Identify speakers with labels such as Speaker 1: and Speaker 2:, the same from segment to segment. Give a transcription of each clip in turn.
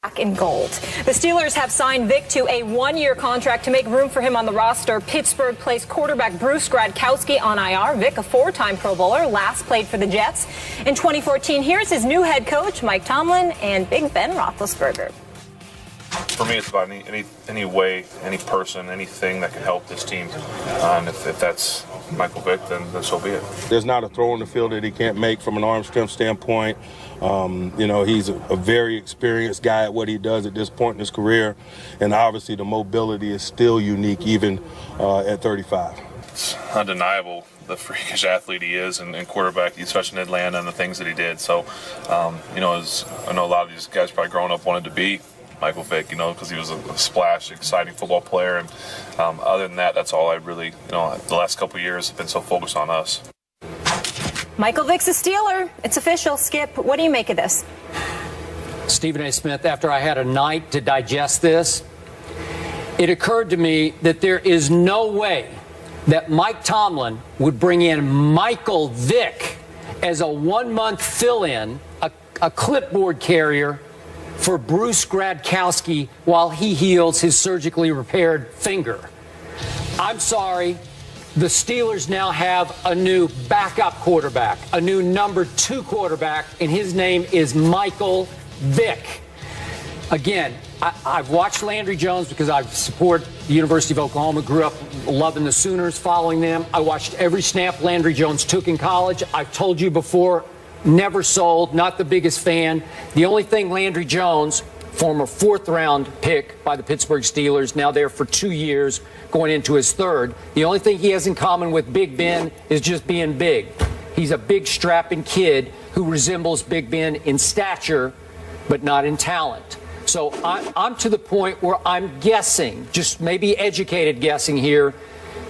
Speaker 1: Black and gold. The Steelers have signed Vic to a one-year contract to make room for him on the roster. Pittsburgh placed quarterback Bruce Gradkowski on IR. Vic, a four-time Pro Bowler, last played for the Jets in 2014. Here's his new head coach, Mike Tomlin, and Big Ben Roethlisberger.
Speaker 2: For me, it's about any way, any person, anything that can help this team. And if that's Michael Vick, then so be it.
Speaker 3: There's not a throw in the field that he can't make from an arm strength standpoint. He's a very experienced guy at what he does at this point in his career. And obviously the mobility is still unique even at 35.
Speaker 2: It's undeniable the freakish athlete he is and quarterback, especially in Atlanta, and the things that he did. So, as I know a lot of these guys probably growing up wanted to be Michael Vick, because he was a splash, exciting football player. And other than that, that's all I really, the last couple of years have been so focused on us.
Speaker 1: Michael Vick's a Steeler. It's official. Skip, what do you make of this?
Speaker 4: Stephen A. Smith, after I had a night to digest this, it occurred to me that there is no way that Mike Tomlin would bring in Michael Vick as a one-month fill-in, a clipboard carrier for Bruce Gradkowski while he heals his surgically repaired finger. I'm sorry. The Steelers now have a new backup quarterback, a new number 2 quarterback, and his name is Michael Vick. Again, I've watched Landry Jones because I support the University of Oklahoma, grew up loving the Sooners, following them. I watched every snap Landry Jones took in college. I've told you before, never sold, not the biggest fan. The only thing Landry Jones, former 4th-round pick by the Pittsburgh Steelers, now there for 2 years, going into his 3rd. The only thing he has in common with Big Ben is just being big. He's a big, strapping kid who resembles Big Ben in stature, but not in talent. So I'm to the point where I'm guessing, just maybe educated guessing here,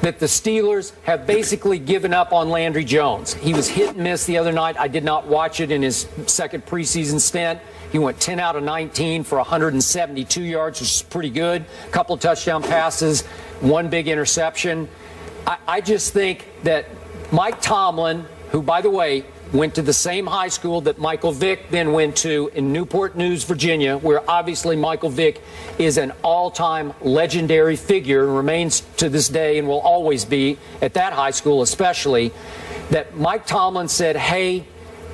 Speaker 4: that the Steelers have basically given up on Landry Jones. He was hit and miss the other night. I did not watch it in his second preseason stint. He went 10 out of 19 for 172 yards, which is pretty good. A couple of touchdown passes, one big interception. I just think that Mike Tomlin, who, by the way, went to the same high school that Michael Vick then went to in Newport News, Virginia, where obviously Michael Vick is an all-time legendary figure and remains to this day and will always be at that high school especially, that Mike Tomlin said, hey,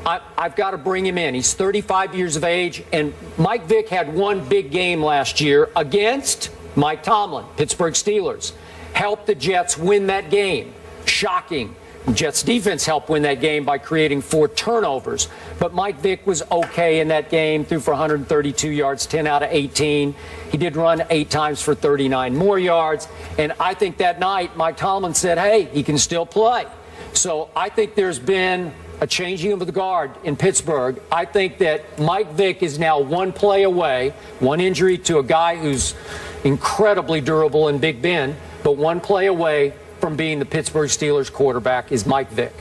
Speaker 4: I've got to bring him in. He's 35 years of age, and Mike Vick had one big game last year against Mike Tomlin, Pittsburgh Steelers. Helped the Jets win that game. Shocking. Jets defense helped win that game by creating 4 turnovers. But Mike Vick was okay in that game, threw for 132 yards, 10 out of 18. He did run 8 times for 39 more yards. And I think that night Mike Tomlin said, hey, he can still play. So I think there's been a changing of the guard in Pittsburgh. I think that Mike Vick is now one play away, one injury to a guy who's incredibly durable in Big Ben, but one play away from being the Pittsburgh Steelers quarterback is Mike Vick.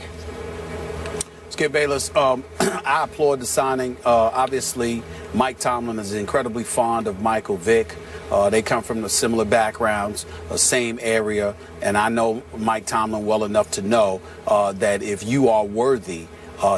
Speaker 5: Skip Bayless, I applaud the signing. Obviously, Mike Tomlin is incredibly fond of Michael Vick. They come from the similar backgrounds, same area, and I know Mike Tomlin well enough to know that if you are worthy,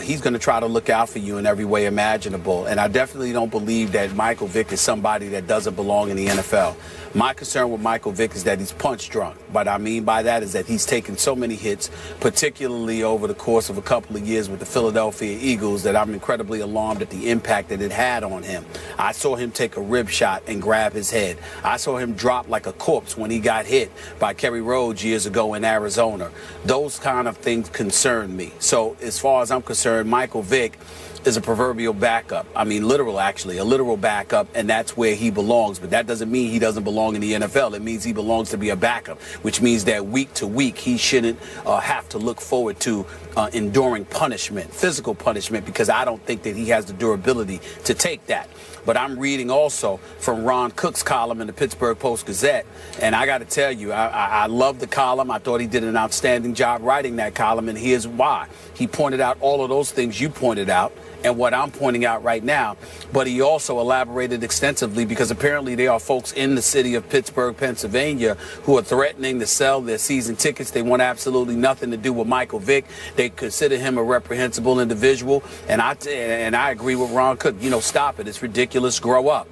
Speaker 5: he's going to try to look out for you in every way imaginable. And I definitely don't believe that Michael Vick is somebody that doesn't belong in the NFL. My concern with Michael Vick is that he's punch drunk. What I mean by that is that he's taken so many hits, particularly over the course of a couple of years with the Philadelphia Eagles, that I'm incredibly alarmed at the impact that it had on him. I saw him take a rib shot and grab his head. I saw him drop like a corpse when he got hit by Kerry Rhodes years ago in Arizona. Those kind of things concern me. So as far as I'm concerned, Michael Vick is a proverbial backup. I mean, literal, actually, a literal backup, and that's where he belongs. But that doesn't mean he doesn't belong in the NFL. It means he belongs to be a backup, which means that week to week he shouldn't have to look forward to enduring punishment, physical punishment, because I don't think that he has the durability to take that. But I'm reading also from Ron Cook's column in the Pittsburgh Post-Gazette, and I got to tell you, I love the column. I thought he did an outstanding job writing that column, and here's why. He pointed out all of those things you pointed out and what I'm pointing out right now, but he also elaborated extensively because apparently there are folks in the city of Pittsburgh, Pennsylvania, who are threatening to sell their season tickets. They want absolutely nothing to do with Michael Vick. They consider him a reprehensible individual, and I agree with Ron Cook. You know, stop it. It's ridiculous. Grow up.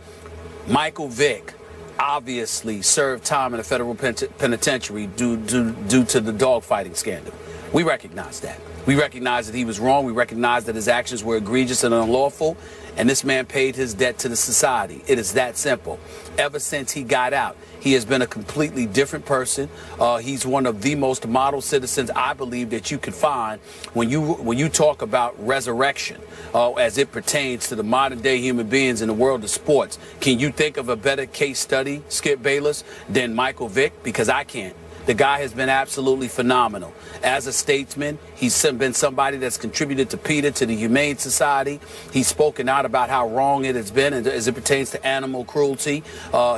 Speaker 5: Michael Vick obviously served time in a federal penitentiary due to the dogfighting scandal. We recognize that. We recognize that he was wrong. We recognize that his actions were egregious and unlawful. And this man paid his debt to the society. It is that simple. Ever since he got out, he has been a completely different person. He's one of the most model citizens, I believe, that you could find when you talk about resurrection as it pertains to the modern day human beings in the world of sports. Can you think of a better case study, Skip Bayless, than Michael Vick? Because I can't. The guy has been absolutely phenomenal. As a statesman, he's been somebody that's contributed to PETA, to the Humane Society. He's spoken out about how wrong it has been as it pertains to animal cruelty.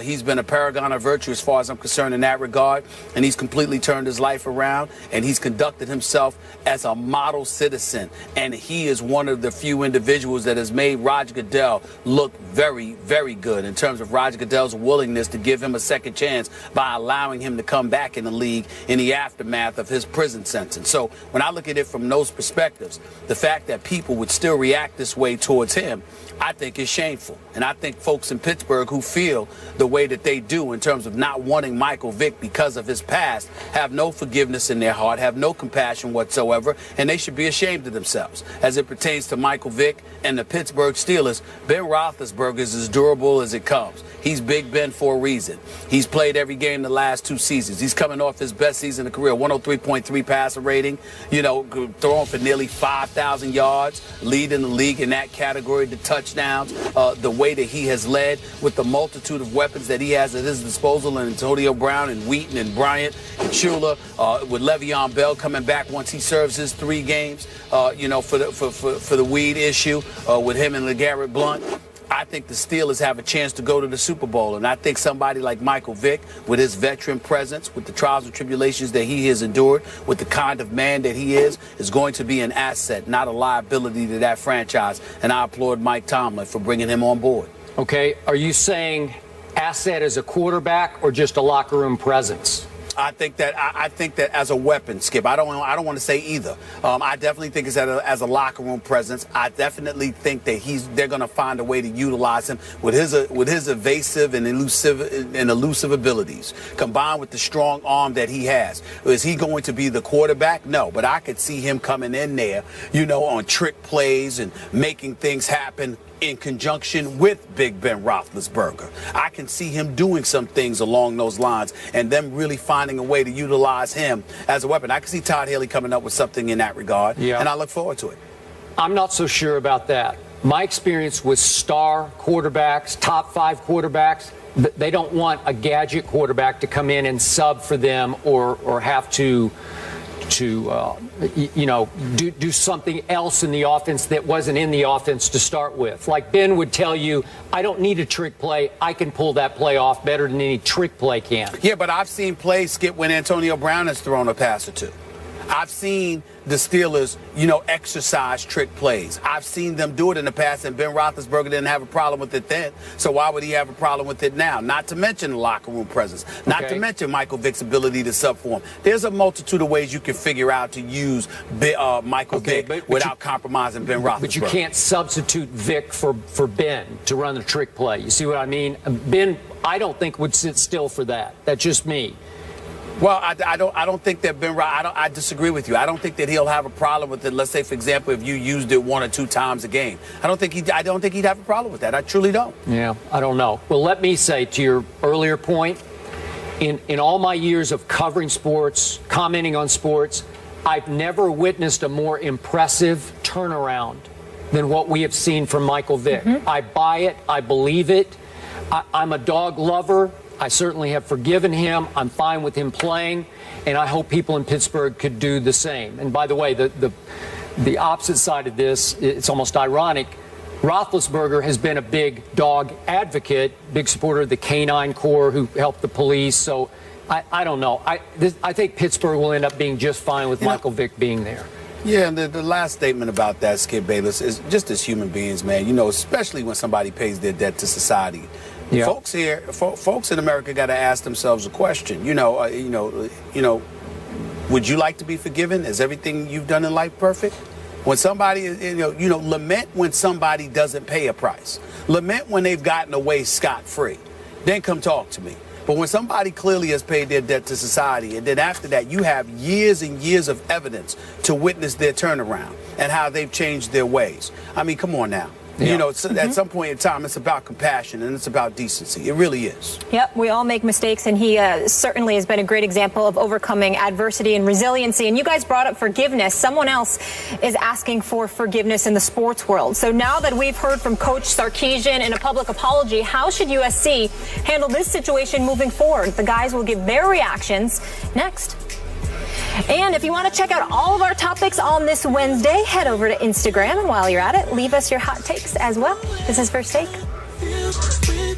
Speaker 5: He's been a paragon of virtue as far as I'm concerned in that regard. And he's completely turned his life around. And he's conducted himself as a model citizen. And he is one of the few individuals that has made Roger Goodell look very, very good in terms of Roger Goodell's willingness to give him a second chance by allowing him to come back in the league in the aftermath of his prison sentence. So when I look at it from those perspectives, the fact that people would still react this way towards him, I think is shameful. And I think folks in Pittsburgh who feel the way that they do in terms of not wanting Michael Vick because of his past have no forgiveness in their heart, have no compassion whatsoever, and they should be ashamed of themselves. As it pertains to Michael Vick and the Pittsburgh Steelers, Ben Roethlisberger is as durable as it comes. He's Big Ben for a reason. He's played every game the last 2 seasons. He's coming off his best season of career, 103.3 passer rating, throwing for nearly 5,000 yards, leading the league in that category, the touchdowns, the way that he has led with the multitude of weapons that he has at his disposal, and Antonio Brown and Wheaton and Bryant and Shula, with Le'Veon Bell coming back once he serves his 3 games, for the weed issue with him and LeGarrette Blount. I think the Steelers have a chance to go to the Super Bowl. And I think somebody like Michael Vick, with his veteran presence, with the trials and tribulations that he has endured, with the kind of man that he is going to be an asset, not a liability to that franchise. And I applaud Mike Tomlin for bringing him on board.
Speaker 4: Okay. Are you saying asset as a quarterback or just a locker room presence?
Speaker 5: I think that as a weapon, Skip. I don't want to say either. I definitely think it's as a locker room presence. I definitely think that they're going to find a way to utilize him with his evasive and elusive abilities, combined with the strong arm that he has. Is he going to be the quarterback? No, but I could see him coming in there, on trick plays and making things happen in conjunction with Big Ben Roethlisberger. I can see him doing some things along those lines and them really finding a way to utilize him as a weapon. I can see Todd Haley coming up with something in that regard, and I look forward to it.
Speaker 4: I'm not so sure about that. My experience with star quarterbacks, top 5 quarterbacks, they don't want a gadget quarterback to come in and sub for them or have to do something else in the offense that wasn't in the offense to start with. Like Ben would tell you, I don't need a trick play. I can pull that play off better than any trick play can.
Speaker 5: Yeah, but I've seen plays, Skip, when Antonio Brown has thrown a pass or two. I've seen the Steelers, exercise trick plays. I've seen them do it in the past, and Ben Roethlisberger didn't have a problem with it then. So why would he have a problem with it now? Not to mention the locker room presence. Not to mention Michael Vick's ability to sub for him. There's a multitude of ways you can figure out to use Michael Vick without compromising Ben Roethlisberger.
Speaker 4: But you can't substitute Vick for Ben to run the trick play. You see what I mean? Ben, I don't think would sit still for that. That's just me.
Speaker 5: Well, I don't think that I disagree with you. I don't think that he'll have a problem with it. Let's say, for example, if you used it 1 or 2 times a game. I don't think he'd have a problem with that. I truly don't.
Speaker 4: Yeah, I don't know. Well, let me say to your earlier point, in all my years of covering sports, commenting on sports, I've never witnessed a more impressive turnaround than what we have seen from Michael Vick. Mm-hmm. I buy it. I believe it. I'm a dog lover. I certainly have forgiven him. I'm fine with him playing, and I hope people in Pittsburgh could do the same. And by the way, the opposite side of this, it's almost ironic. Roethlisberger has been a big dog advocate, big supporter of the Canine Corps who helped the police. So I don't know. I think Pittsburgh will end up being just fine with Michael Vick being there.
Speaker 5: Yeah, and the last statement about that, Skip Bayless, is just as human beings, man, especially when somebody pays their debt to society. Yeah. Folks in America got to ask themselves a question. Would you like to be forgiven? Is everything you've done in life perfect? When somebody, lament when somebody doesn't pay a price. Lament when they've gotten away scot-free. Then come talk to me. But when somebody clearly has paid their debt to society, and then after that you have years and years of evidence to witness their turnaround and how they've changed their ways. I mean, come on now.
Speaker 4: Yeah.
Speaker 5: At some point in time, it's about compassion and it's about decency. It really is.
Speaker 1: Yep, we all make mistakes, and he certainly has been a great example of overcoming adversity and resiliency. And you guys brought up forgiveness. Someone else is asking for forgiveness in the sports world. So now that we've heard from Coach Sarkisian in a public apology, how should USC handle this situation moving forward? The guys will give their reactions next. And if you want to check out all of our topics on this Wednesday, head over to Instagram. And while you're at it, leave us your hot takes as well. This is First Take.